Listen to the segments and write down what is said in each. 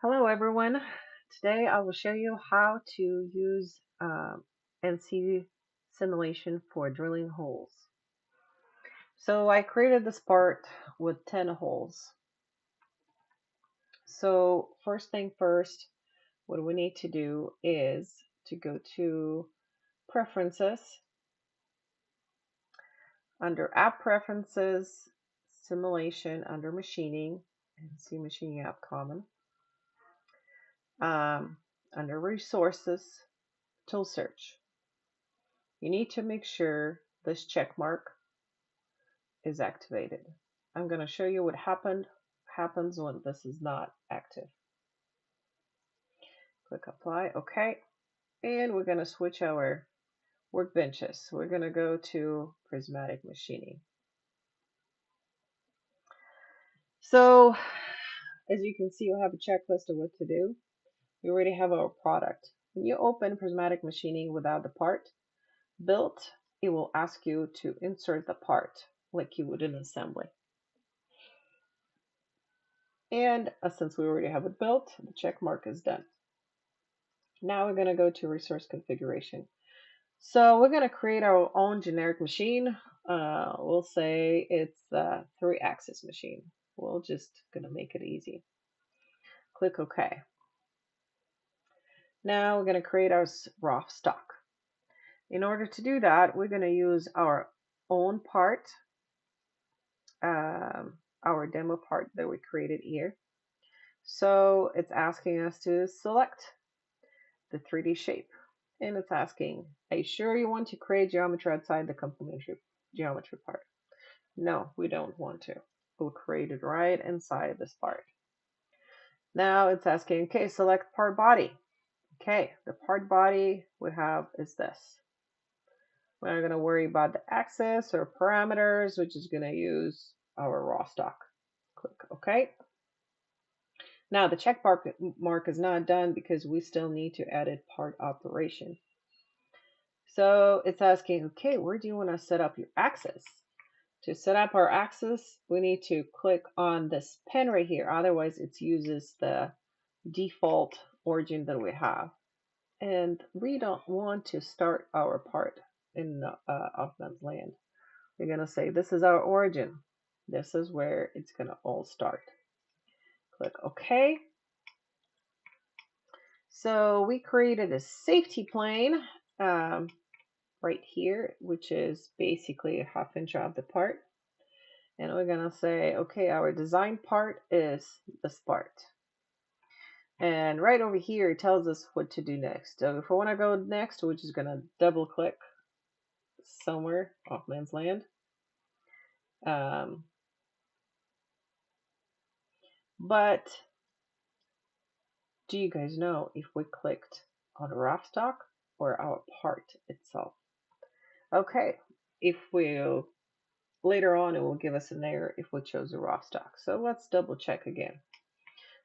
Hello everyone. Today I will show you how to use NC simulation for drilling holes. So I created this part with 10 holes. So first thing first, what we need to do is to go to Preferences, under App Preferences, Simulation, under Machining, NC Machining App Common, under Resources, Tool Search. You need to make sure this check mark is activated. I'm going to show you what happens when this is not active. Click apply, okay. And we're going to switch our workbenches. We're going to go to Prismatic Machining. So as you can see, we have a checklist of what to do. We already have our product. When you open Prismatic Machining without the part built, it will ask you to insert the part like you would in assembly. And since we already have it built, the check mark is done. Now we're going to go to resource configuration. So we're going to create our own generic machine. We'll say it's a 3-axis machine. We're just going to make it easy. Click OK. Now we're going to create our raw stock. In order to do that, we're going to use our own part, our demo part that we created here. So it's asking us to select the 3D shape. And it's asking, are you sure you want to create geometry outside the complementary geometry part? No, we don't want to. We'll create it right inside this part. Now it's asking, okay, select part body. Okay, the part body we have is this. We're not going to worry about the axis or parameters, which is going to use our raw stock. Click OK. Now the check mark is not done because we still need to edit part operation. So it's asking, okay, where do you want to set up your axis? To set up our axis, we need to click on this pen right here. Otherwise, it uses the default origin that we have. And we don't want to start our part in off-man's land. We're going to say, this is our origin. This is where it's going to all start. Click OK. So we created a safety plane right here, which is basically a 1/2 inch of the part. And we're going to say, okay, our design part is this part. And right over here, it tells us what to do next. So if I want to go next, we're just going to double click somewhere off man's land. But do you guys know if we clicked on raw stock or our part itself? Okay, if we later on, it will give us an error if we chose a raw stock. So let's double check again.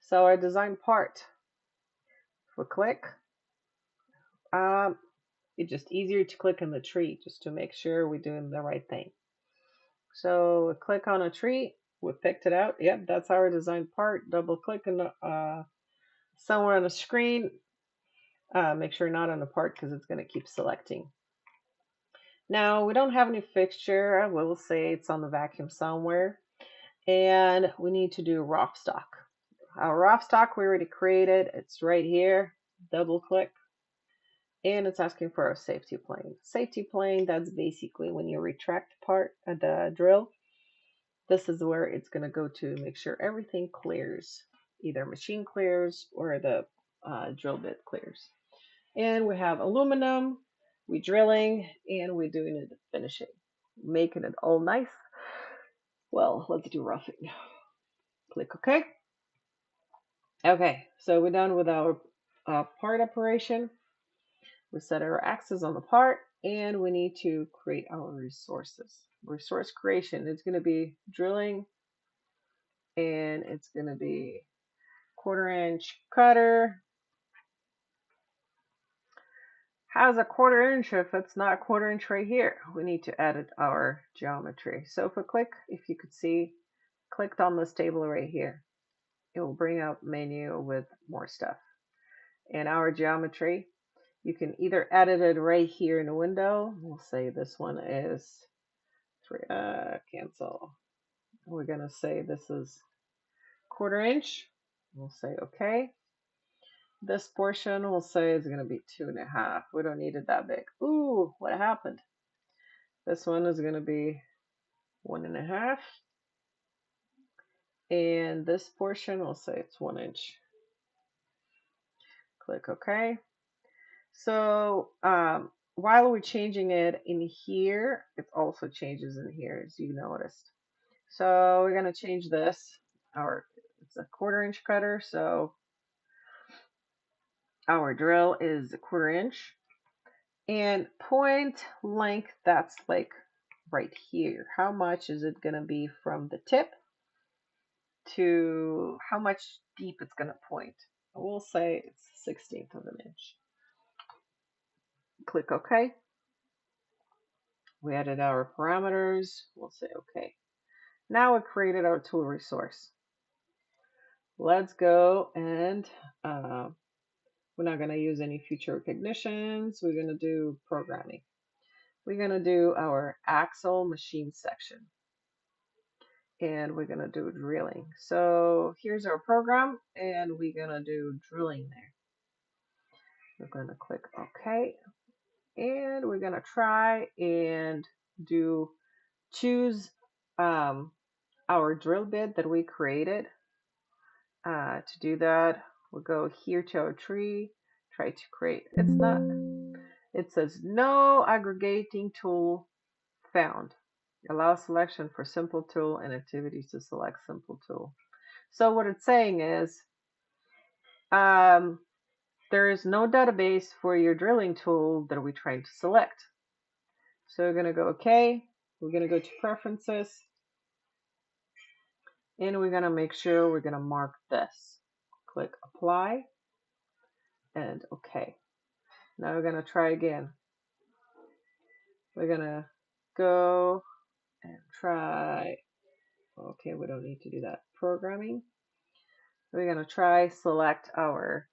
So our design part, if we click, it's just easier to click on the tree just to make sure we're doing the right thing. So click on a tree, we picked it out. Yep, that's our design part. Double click on somewhere on the screen. Make sure not on the part because it's going to keep selecting. Now we don't have any fixture. We'll say it's on the vacuum somewhere. And we need to do raw stock. Our raw stock we already created. It's right here. Double click. And it's asking for a safety plane. Safety plane, that's basically when you retract part of the drill. This is where it's going to go to make sure everything clears. Either machine clears or the drill bit clears. And we have aluminum, we're drilling, and we're doing it finishing. Making it all nice. Well, let's do roughing. Click OK. Okay, so we're done with our part operation. We set our axis on the part, and we need to create our resources. Resource creation, it's going to be drilling, and it's going to be 1/4 inch cutter. How's a 1/4 inch if it's not 1/4 inch right here? We need to edit our geometry. So if we click, if you could see, clicked on this table right here. it will bring up menu with more stuff. And our geometry, you can either edit it right here in the window. We'll say this one is cancel. We're gonna say this is 1/4 inch. We'll say okay. This portion we'll say is gonna be 2.5. We don't need it that big. Ooh, what happened? This one is gonna be 1.5. And this portion we'll say it's 1 inch. Click OK. So while we're changing it in here, it also changes in here, as you noticed. So we're gonna change this. It's a 1/4 inch cutter, so our drill is a 1/4 inch. And point length, that's like right here. How much is it gonna be from the tip to how much deep it's gonna point? We'll say it's 1/16 of an inch. Click OK. We added our parameters. We'll say OK. Now we created our tool resource. Let's go and we're not going to use any feature recognitions. We're going to do programming. We're going to do our axle machine section. And we're going to do drilling. So here's our program, and we're going to do drilling there. We're going to click OK. And we're going to try and choose our drill bit that we created. To do that, we'll go here to our tree, try to create. It says no aggregating tool found. Allow selection for simple tool and activities to select simple tool. So what it's saying is there is no database for your drilling tool that we're trying to select. So we're going to go OK. We're going to go to preferences. And we're going to make sure we're going to mark this. Click apply and OK. Now we're going to try again. We're going to go and try. Okay, we don't need to do that. Programming. We're going to try select our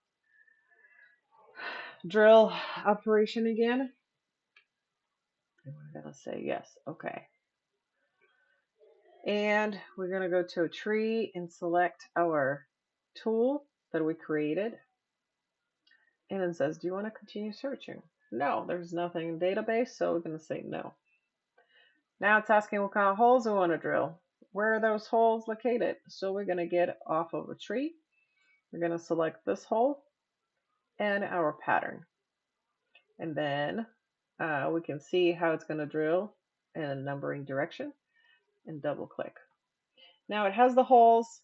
drill operation again. And we're going to say yes. Okay. And we're going to go to a tree and select our tool that we created. And it says, do you want to continue searching? No, there's nothing in database, so we're going to say no. Now it's asking what kind of holes we want to drill. Where are those holes located? So we're going to get off of a tree. We're going to select this hole and our pattern. And then we can see how it's going to drill in a numbering direction and double click. Now it has the holes.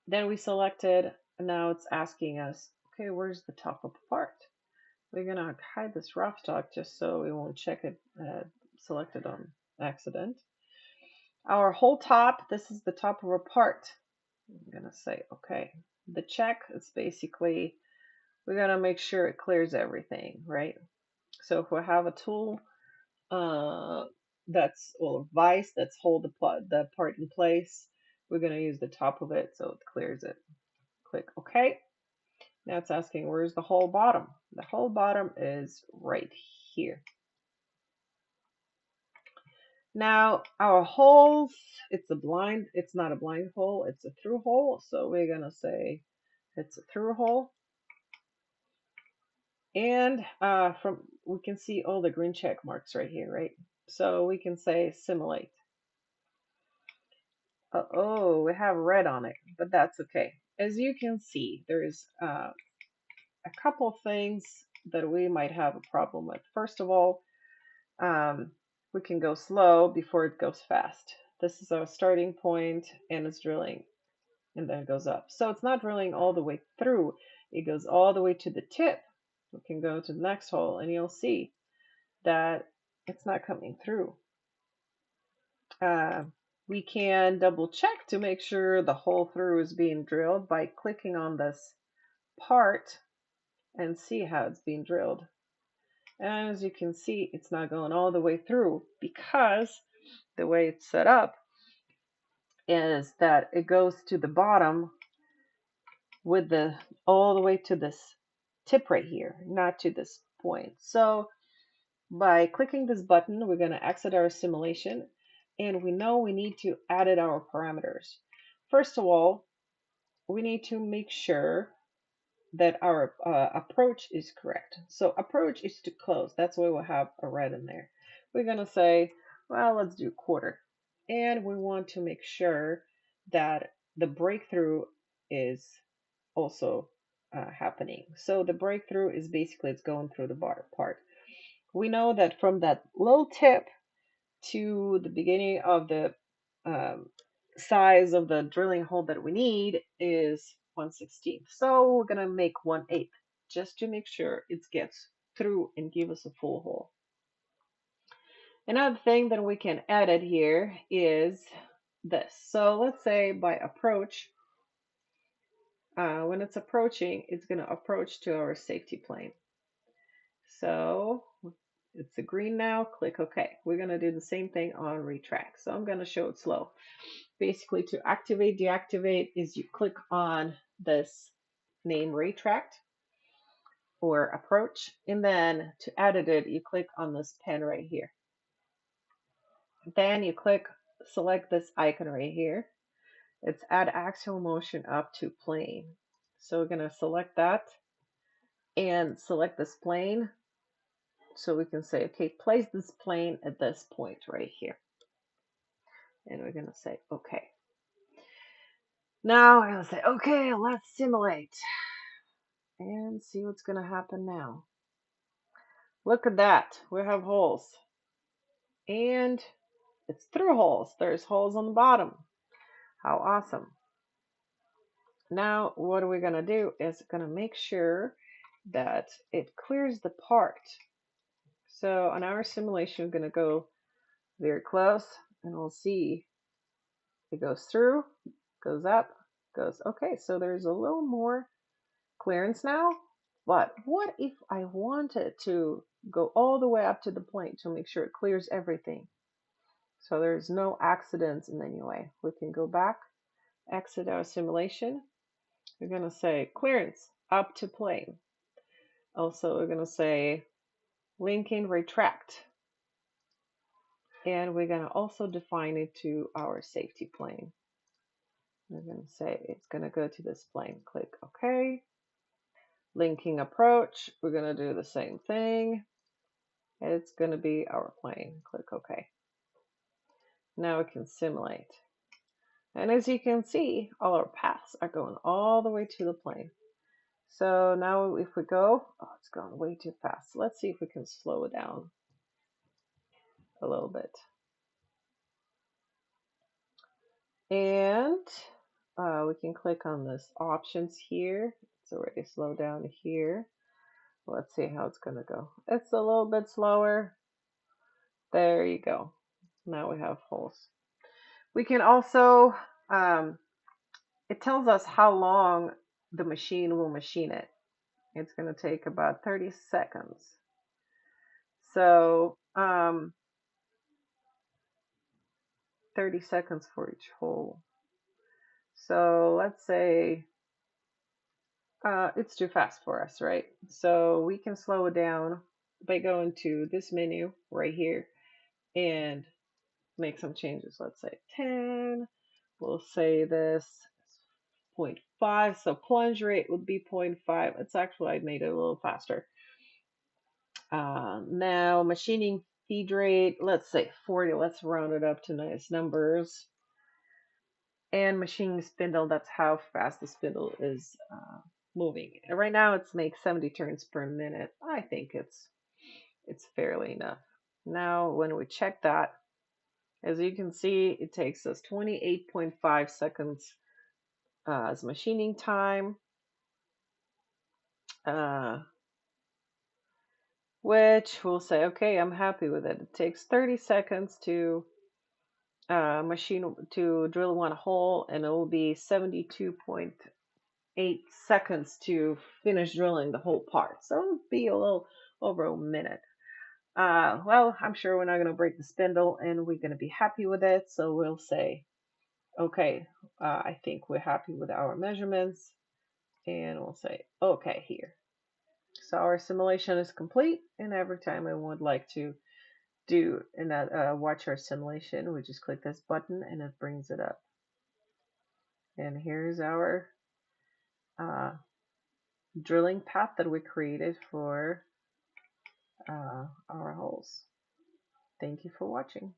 Then we selected, and now it's asking us, okay, where's the top of the part? We're going to hide this rough stock just so we won't check it, select it on accident. Our whole top, this is the top of our part. I'm going to say, okay. The check is basically, we're going to make sure it clears everything, right? So if we have a tool that's, or a vise that's hold the part in place, we're going to use the top of it so it clears it. Click OK. Now it's asking, where's the whole bottom? The whole bottom is right here. Now our holes, it's not a blind hole, it's a through hole. So we're going to say it's a through hole. And we can see all the green check marks right here, right? So we can say simulate. Oh, we have red on it, but that's okay. As you can see, there's a couple of things that we might have a problem with. First of all, we can go slow before it goes fast. This is our starting point, and it's drilling, and then it goes up. So it's not drilling all the way through. It goes all the way to the tip. We can go to the next hole, and you'll see that it's not coming through. We can double check to make sure the hole through is being drilled by clicking on this part and see how it's being drilled. And as you can see, it's not going all the way through because the way it's set up is that it goes to the bottom with the all the way to this tip right here, not to this point. So by clicking this button, we're going to exit our simulation, and we know we need to edit our parameters. First of all, we need to make sure that our approach is correct. So approach is to close. That's why we'll have a red in there. We're going to say, well, let's do quarter. And we want to make sure that the breakthrough is also happening. So the breakthrough is basically it's going through the bottom part. We know that from that little tip to the beginning of the um, size of the drilling hole that we need is 1/16. So we're gonna make 1/8 just to make sure it gets through and give us a full hole. Another thing that we can edit here is this. So let's say by approach, when it's approaching, it's gonna approach to our safety plane. So it's a green now, click OK. We're gonna do the same thing on retract. So I'm gonna show it slow. Basically, to activate, deactivate is you click on this name retract or approach, and then to edit it, you click on this pen right here. Then you select this icon right here. It's add axial motion up to plane. So we're gonna select that and select this plane. So we can say, okay, place this plane at this point right here. And we're gonna say, okay. Now we're gonna say, okay, let's simulate and see what's gonna happen now. Look at that, we have holes. And it's through holes. There's holes on the bottom. How awesome. Now what are we gonna do is gonna make sure that it clears the part. So on our simulation, we're gonna go very close and we'll see it goes through, goes up, goes, okay, so there's a little more clearance now. But what if I wanted to go all the way up to the plane to make sure it clears everything? So there's no accidents in any way. We can go back, exit our simulation. We're going to say clearance up to plane. Also, we're going to say linking retract. And we're going to also define it to our safety plane. We're going to say it's going to go to this plane. Click OK. Linking approach. We're going to do the same thing. It's going to be our plane. Click OK. Now we can simulate. And as you can see, all our paths are going all the way to the plane. So now if we go, oh, it's going way too fast. Let's see if we can slow it down a little bit. And we can click on this options here. It's already slowed down here. Let's see how it's going to go. It's a little bit slower. There you go. Now we have holes. We can also, it tells us how long the machine will machine it. It's going to take about 30 seconds. So 30 seconds for each hole. So let's say it's too fast for us, right? So we can slow it down by going to this menu right here and make some changes. Let's say 10. We'll say this 0.5. So plunge rate would be 0.5. It's actually, I made it a little faster. Now machining feed rate, let's say 40. Let's round it up to nice numbers. And machining spindle, that's how fast the spindle is moving. And right now it's makes 70 turns per minute. I think it's fairly enough. Now when we check that, as you can see, it takes us 28.5 seconds as machining time, which we'll say, okay, I'm happy with it. It takes 30 seconds to drill one hole, and it will be 72.8 seconds to finish drilling the whole part. So it'll be a little over a minute. Well, I'm sure we're not going to break the spindle, and we're going to be happy with it. So we'll say, okay, I think we're happy with our measurements. and we'll say okay here. So our simulation is complete, and every time I would like to do and watch our simulation, we just click this button and it brings it up. And here's our drilling path that we created for our holes. Thank you for watching.